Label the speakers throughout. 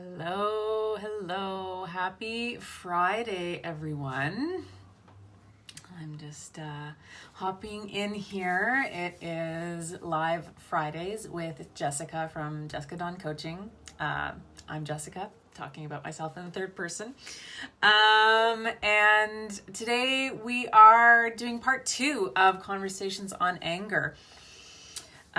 Speaker 1: Hello, hello. Happy Friday, everyone. I'm just hopping in here. It is Live Fridays with Jessica from Jessica Dawn Coaching. I'm Jessica, talking about myself in the third person. And today we are doing part 2 of Conversations on Anger.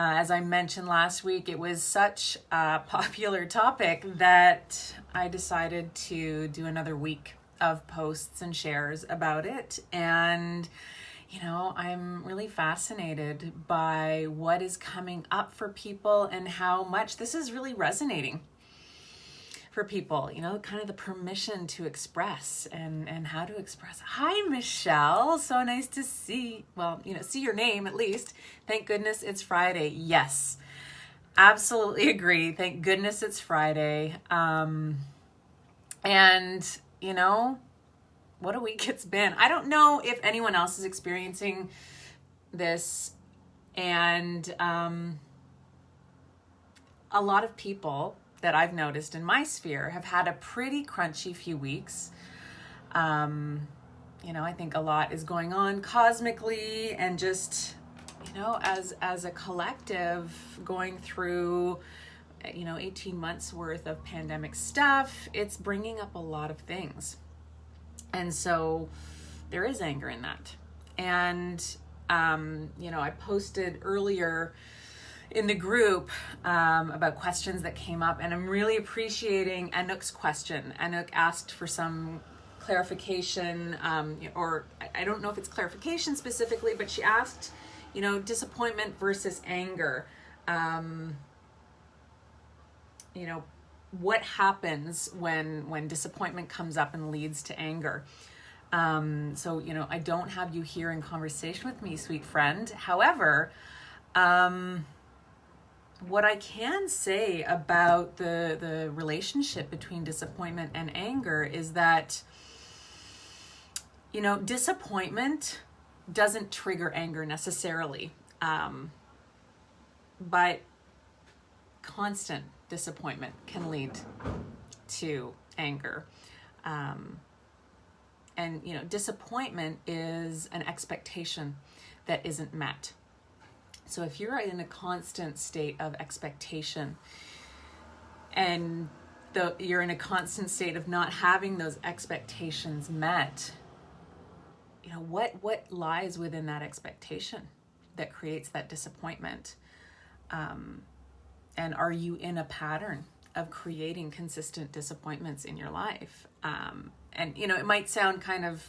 Speaker 1: As I mentioned last week, it was such a popular topic that I decided to do another week of posts and shares about it. And, I'm really fascinated by what is coming up for people and how much this is really resonating for people, kind of the permission to express and how to express. Hi, Michelle. So nice to see your name at least. Thank goodness it's Friday. Yes, absolutely agree. Thank goodness it's Friday. What a week it's been. I don't know if anyone else is experiencing this, and a lot of people that I've noticed in my sphere have had a pretty crunchy few weeks. I think a lot is going on cosmically and just, as a collective going through, 18 months worth of pandemic stuff. It's bringing up a lot of things. And so there is anger in that. And, I posted earlier in the group about questions that came up, and I'm really appreciating Anouk's question. Anouk asked for some clarification, or I don't know if it's clarification specifically, but she asked, disappointment versus anger. What happens when disappointment comes up and leads to anger? I don't have you here in conversation with me, sweet friend. However, what I can say about the relationship between disappointment and anger is that, disappointment doesn't trigger anger necessarily, but constant disappointment can lead to anger. Disappointment is an expectation that isn't met. So if you're in a constant state of expectation and you're in a constant state of not having those expectations met, what lies within that expectation that creates that disappointment? And are you in a pattern of creating consistent disappointments in your life? It might sound kind of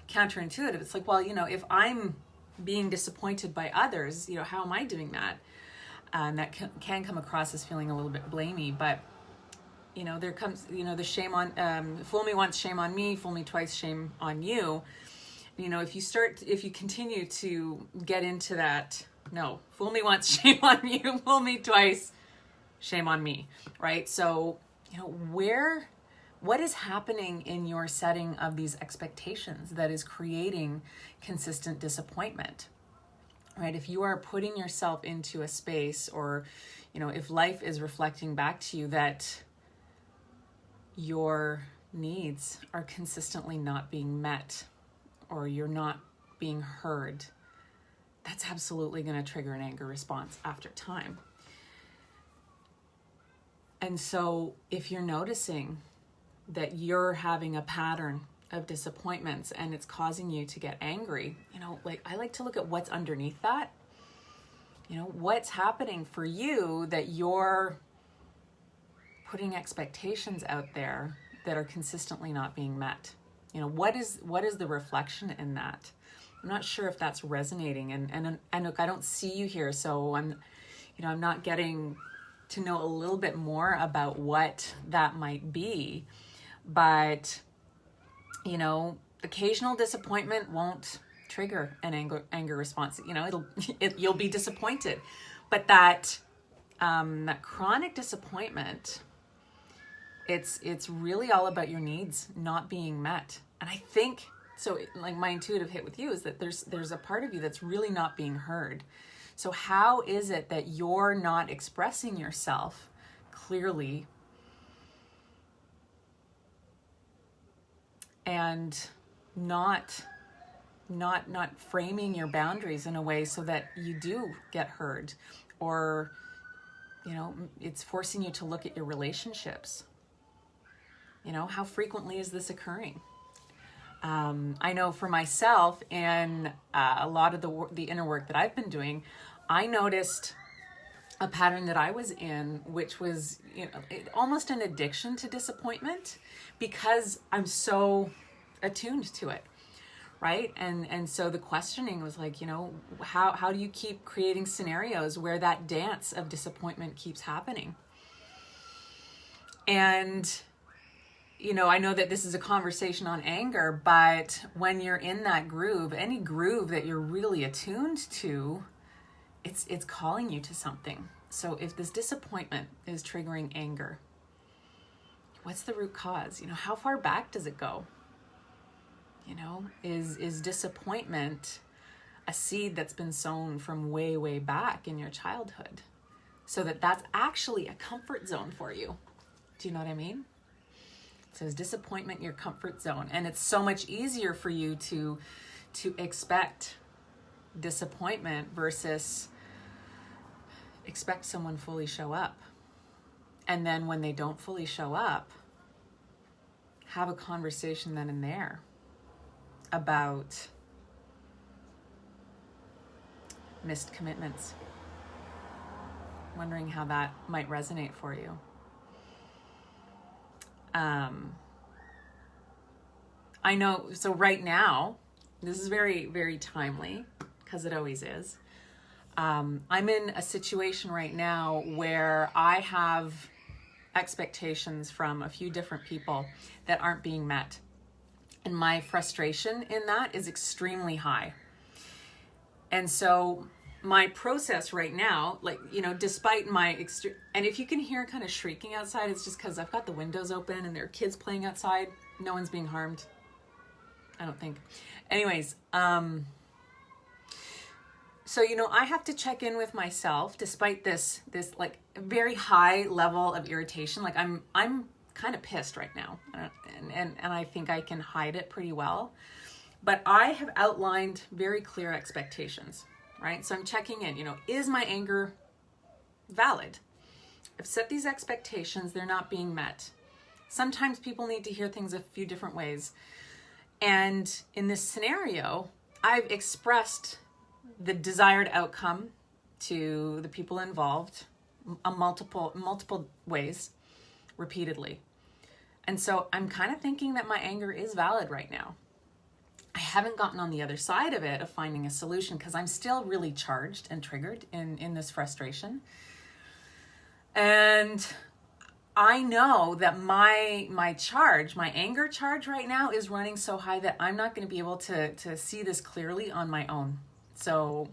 Speaker 1: counterintuitive. It's like, if I'm being disappointed by others, how am I doing that? And that can come across as feeling a little bit blamey, but there comes, the shame on, fool me once, shame on me, fool me twice, shame on you. If you continue to get into that, no, fool me once, shame on you, fool me twice, shame on me, right? So, what is happening in your setting of these expectations that is creating consistent disappointment, right? If you are putting yourself into a space, or, if life is reflecting back to you that your needs are consistently not being met, or you're not being heard, that's absolutely going to trigger an anger response after time. And so if you're noticing that you're having a pattern of disappointments and it's causing you to get angry, I like to look at what's underneath that. What's happening for you that you're putting expectations out there that are consistently not being met? What is the reflection in that? I'm not sure if that's resonating, and look, I don't see you here, so I'm not getting to know a little bit more about what that might be. But, occasional disappointment won't trigger an anger response. You'll be disappointed. But that chronic disappointment, it's really all about your needs not being met. And I think, so like my intuitive hit with you is that there's a part of you that's really not being heard. So how is it that you're not expressing yourself clearly and not framing your boundaries in a way so that you do get heard, or it's forcing you to look at your relationships. How frequently is this occurring? I know for myself, and a lot of the inner work that I've been doing, I noticed a pattern that I was in, which was almost an addiction to disappointment, because I'm so attuned to it, right? And so the questioning was like, how do you keep creating scenarios where that dance of disappointment keeps happening? And I know that this is a conversation on anger, but when you're in that groove, any groove that you're really attuned to, it's calling you to something. So if this disappointment is triggering anger, what's the root cause? How far back does it go? Is disappointment a seed that's been sown from way, way back in your childhood, so that's actually a comfort zone for you? Do you know what I mean? So is disappointment your comfort zone? And it's so much easier for you to expect disappointment versus expect someone fully show up. And then when they don't fully show up, have a conversation then and there about missed commitments. Wondering how that might resonate for you. I know, so right now, this is very, very timely, because it always is. I'm in a situation right now where I have expectations from a few different people that aren't being met. And my frustration in that is extremely high. And so my process right now, despite my and if you can hear kind of shrieking outside, it's just because I've got the windows open and there are kids playing outside. No one's being harmed, I don't think. Anyways, so I have to check in with myself despite this like very high level of irritation. Like I'm kind of pissed right now, and I think I can hide it pretty well. But I have outlined very clear expectations, right? So I'm checking in, is my anger valid? I've set these expectations, they're not being met. Sometimes people need to hear things a few different ways. And in this scenario, I've expressed the desired outcome to the people involved multiple ways, repeatedly. And so I'm kind of thinking that my anger is valid right now. I haven't gotten on the other side of it, of finding a solution, because I'm still really charged and triggered in this frustration. And I know that my anger charge right now is running so high that I'm not going to be able to see this clearly on my own. So,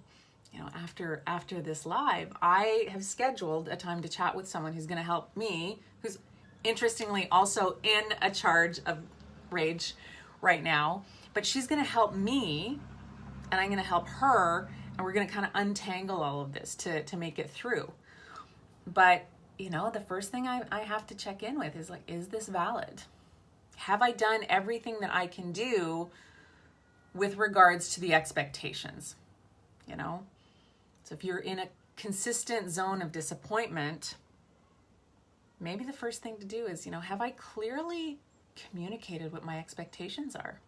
Speaker 1: after this live, I have scheduled a time to chat with someone who's going to help me, who's interestingly also in a charge of rage right now. But she's going to help me, and I'm going to help her, and we're going to kind of untangle all of this to make it through. But, the first thing I have to check in with is is this valid? Have I done everything that I can do with regards to the expectations? So if you're in a consistent zone of disappointment, maybe the first thing to do is, have I clearly communicated what my expectations are?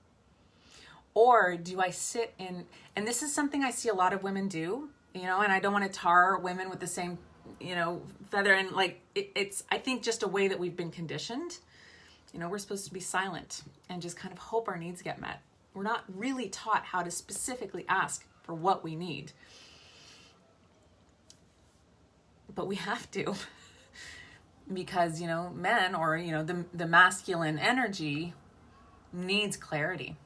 Speaker 1: Or do I sit in, and this is something I see a lot of women do, and I don't want to tar women with the same, feather, and it's, I think, just a way that we've been conditioned. We're supposed to be silent and just kind of hope our needs get met. We're not really taught how to specifically ask for what we need. But we have to, because, men, or, the masculine energy needs clarity.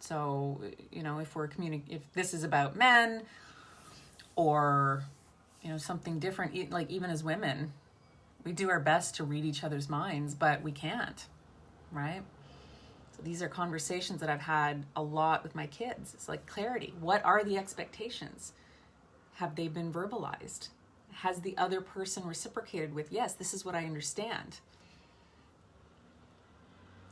Speaker 1: So, if this is about men, or, something different, even as women, we do our best to read each other's minds, but we can't, right? So these are conversations that I've had a lot with my kids. It's clarity. What are the expectations? Have they been verbalized? Has the other person reciprocated with, yes, this is what I understand?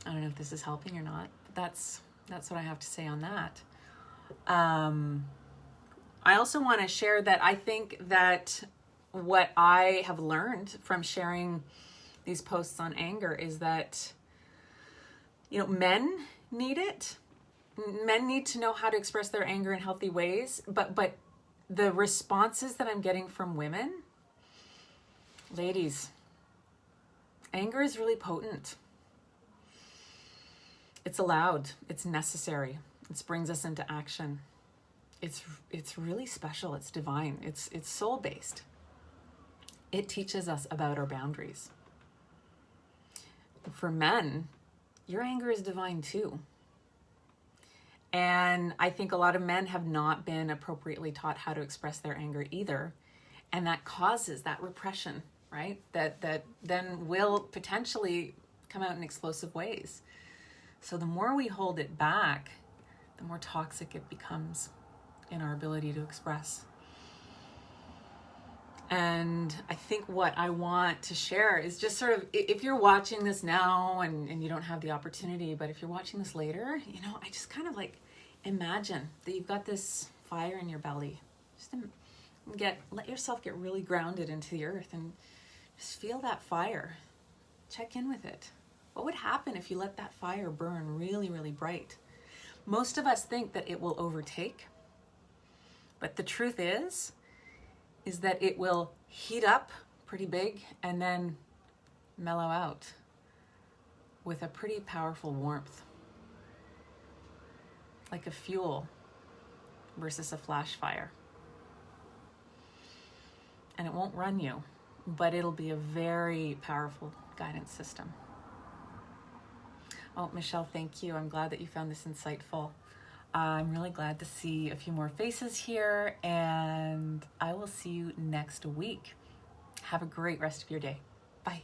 Speaker 1: I don't know if this is helping or not, but that's what I have to say on that. I also want to share that I think that what I have learned from sharing these posts on anger is that, men need it. Men need to know how to express their anger in healthy ways, but the responses that I'm getting from women, ladies, anger is really potent. It's allowed, it's necessary. It brings us into action. It's really special, it's divine, it's soul-based. It teaches us about our boundaries. For men, your anger is divine too. And I think a lot of men have not been appropriately taught how to express their anger either. And that causes that repression, right? That then will potentially come out in explosive ways. So the more we hold it back, the more toxic it becomes in our ability to express. And I think what I want to share is just sort of, if you're watching this now and you don't have the opportunity, but if you're watching this later, I just kind of like imagine that you've got this fire in your belly. Just let yourself get really grounded into the earth and just feel that fire. Check in with it. What would happen if you let that fire burn really, really bright? Most of us think that it will overtake, but the truth is that it will heat up pretty big and then mellow out with a pretty powerful warmth, like a fuel versus a flash fire. And it won't run you, but it'll be a very powerful guidance system. Oh, Michelle, thank you. I'm glad that you found this insightful. I'm really glad to see a few more faces here, and I will see you next week. Have a great rest of your day. Bye.